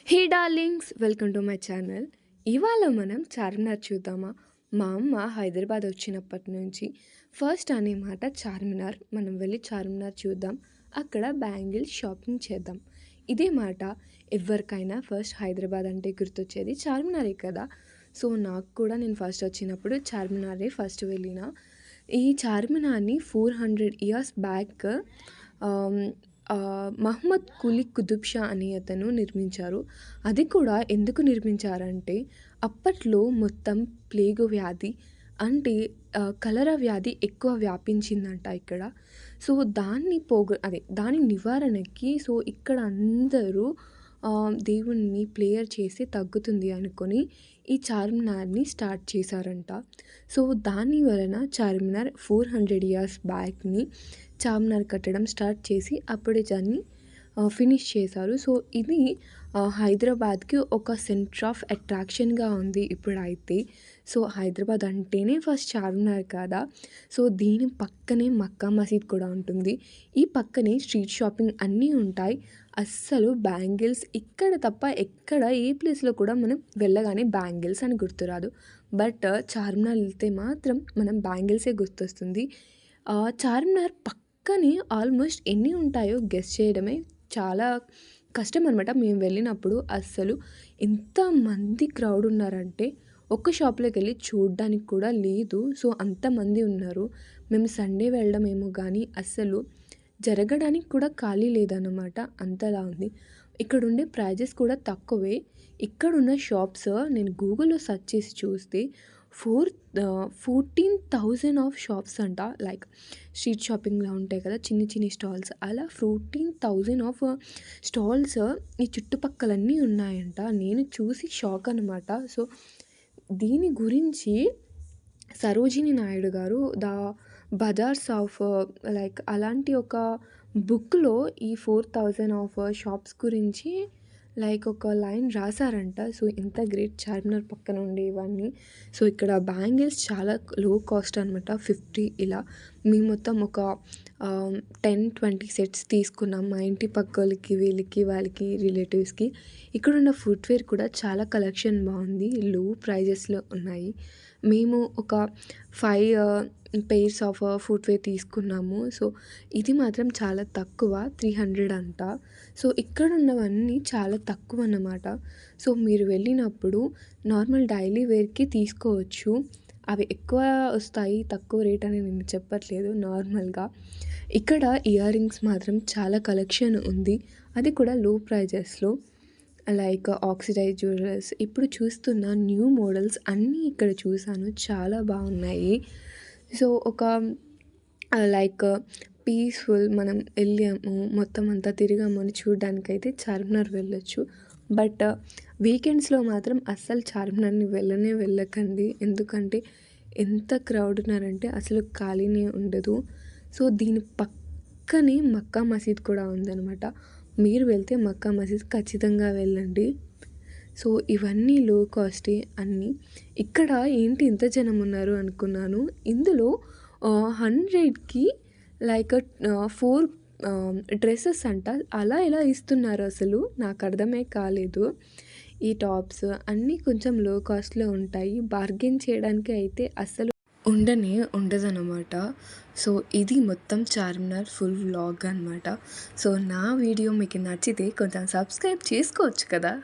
Hey darlings, welcome to my channel. ఇవాళ మనం చార్మినార్ చూద్దామా? మా అమ్మ హైదరాబాద్ వచ్చినప్పటి నుంచి ఫస్ట్ అనే మాట చార్మినార్. మనం వెళ్ళి చార్మినార్ చూద్దాం, అక్కడ బ్యాంగిల్స్ షాపింగ్ చేద్దాం. ఇదే మాట ఎవరికైనా ఫస్ట్ హైదరాబాద్ అంటే గుర్తొచ్చేది చార్మినారే కదా. సో నాకు కూడా నేను ఫస్ట్ వచ్చినప్పుడు చార్మినారే ఫస్ట్ వెళ్ళిన. ఈ చార్మినార్ని 400 ఇయర్స్ బ్యాక్ మహమ్మద్ కులీ కుతుబ్ షా అనే అతను నిర్మించారు. అది కూడా ఎందుకు నిర్మించారంటే అప్పట్లో మొత్తం ప్లేగు వ్యాధి అంటే కలరా వ్యాధి ఎక్కువ వ్యాపించిందంట ఇక్కడ. సో దాని నివారణకి సో ఇక్కడ అందరూ దేవుణ్ణి ప్రేయర్ చేస్తే తగ్గుతుంది అనుకొని ఈ చార్మినార్ని స్టార్ట్ చేశారంట. సో దాని వలన చార్మినార్ 400 ఇయర్స్ బ్యాక్ని చార్మినార్ కట్టడం స్టార్ట్ చేసి అప్పుడే దాన్ని ఫినిష్ చేశారు. సో ఇది హైదరాబాద్కి ఒక సెంటర్ ఆఫ్ అట్రాక్షన్గా ఉంది ఇప్పుడైతే. సో హైదరాబాద్ అంటేనే ఫస్ట్ చార్మినార్ కదా. సో దీని పక్కనే మక్కా మసీద్ కూడా ఉంటుంది. ఈ పక్కనే స్ట్రీట్ షాపింగ్ అన్నీ ఉంటాయి. అస్సలు బ్యాంగిల్స్ ఇక్కడ తప్ప ఎక్కడ ఏ ప్లేస్లో కూడా మనం వెళ్ళగానే బ్యాంగిల్స్ అని గుర్తురాదు. బట్ చార్మినార్ వెళ్తే మాత్రం మనం బ్యాంగిల్సే గుర్తొస్తుంది. చార్మినార్ పక్కనే ఆల్మోస్ట్ ఎన్ని ఉంటాయో గెస్ చేయడమే చాలా కష్టం అనమాట. మేము వెళ్ళినప్పుడు అస్సలు ఎంతమంది క్రౌడ్ ఉన్నారంటే ఒక్క షాప్లోకి వెళ్ళి చూడడానికి కూడా లేదు. సో అంతమంది ఉన్నారు. మేము సండే వెళ్ళడమేమో కానీ అస్సలు జరగడానికి కూడా ఖాళీ లేదన్నమాట, అంతలా ఉంది. ఇక్కడ ఉండే ప్రైజెస్ కూడా తక్కువే. ఇక్కడున్న షాప్స్ నేను గూగుల్లో సెర్చ్ చేసి చూస్తే 14,000 ఆఫ్ షాప్స్ అంట. లైక్ స్ట్రీట్ షాపింగ్లో ఉంటాయి కదా చిన్ని చిన్ని స్టాల్స్, అలా 14,000 ఆఫ్ స్టాల్స్ ఈ చుట్టుపక్కలన్నీ ఉన్నాయంట. నేను చూసి షాక్ అనమాట. సో దీని గురించి సరోజిని నాయుడు గారు బజార్స్ ఆఫ్ లైక్ అలాంటి ఒక బుక్లో ఈ 4,000 ఆఫ్ షాప్స్ గురించి లైక్ ఒక లైన్ రాశారంట. సో ఎంత గ్రేట్ చార్మినార్ పక్కన ఉండే ఇవన్నీ. సో ఇక్కడ బ్యాంగిల్స్ చాలా లో కాస్ట్ అనమాట, 50 ఇలా. మేము మొత్తం ఒక 10-20 సెట్స్ తీసుకున్నాం మా ఇంటి పక్కలకి, వీళ్ళకి, వాళ్ళకి, రిలేటివ్స్కి. ఇక్కడున్న ఫుట్వేర్ కూడా చాలా కలెక్షన్ బాగుంది, లో ప్రైజెస్లో ఉన్నాయి. మేము ఒక 5 పెయిర్స్ ఆఫ్ ఫుట్వేర్ తీసుకున్నాము. సో ఇది మాత్రం చాలా తక్కువ, 300 అంట. సో ఇక్కడ ఉన్నవన్నీ చాలా తక్కువ అన్నమాట. సో మీరు వెళ్ళినప్పుడు నార్మల్ డైలీ వేర్కి తీసుకోవచ్చు. అవి ఎక్కువ వస్తాయి, తక్కువ రేట్ అని నేను చెప్పట్లేదు, నార్మల్గా. ఇక్కడ ఇయర్ రింగ్స్ మాత్రం చాలా కలెక్షన్ ఉంది, అది కూడా లో ప్రైజెస్లో. లైక్ ఆక్సిడైజ్ జ్యువెలర్స్ ఇప్పుడు చూస్తున్న న్యూ మోడల్స్ అన్నీ ఇక్కడ చూసాను, చాలా బాగున్నాయి. సో ఒక లైక్ పీస్ఫుల్ మనం వెళ్ళాము మొత్తం అంతా తిరిగాము అని చూడడానికైతే చార్మినార్ వెళ్ళొచ్చు. బట్ వీకెండ్స్లో మాత్రం అస్సలు చార్మినార్ని వెళ్ళకండి. ఎందుకంటే ఎంత క్రౌడ్ ఉన్నారంటే అసలు ఖాళీనే ఉండదు. సో దీని పక్కనే మక్కా మసీద్ కూడా ఉందన్నమాట. మీరు వెళ్తే మక్కా మసీద్ ఖచ్చితంగా వెళ్ళండి. సో ఇవన్నీ లో కాస్టే అన్నీ. ఇక్కడ ఏంటి ఇంత జనం ఉన్నారు అనుకున్నాను. ఇందులో 100కి లైక్ 4 డ్రెస్సెస్ అంట. అలా ఎలా ఇస్తున్నారు అసలు నాకు అర్థమే కాలేదు. ఈ టాప్స్ అన్నీ కొంచెం లో కాస్ట్లో ఉంటాయి. బార్గెన్ చేయడానికి అయితే అస్సలు ఉండదన్నమాట. సో ఇది మొత్తం చార్మినార్ ఫుల్ వ్లాగ్ అనమాట. సో నా వీడియో మీకు నచ్చితే కొంచెం సబ్స్క్రైబ్ చేసుకోవచ్చు కదా.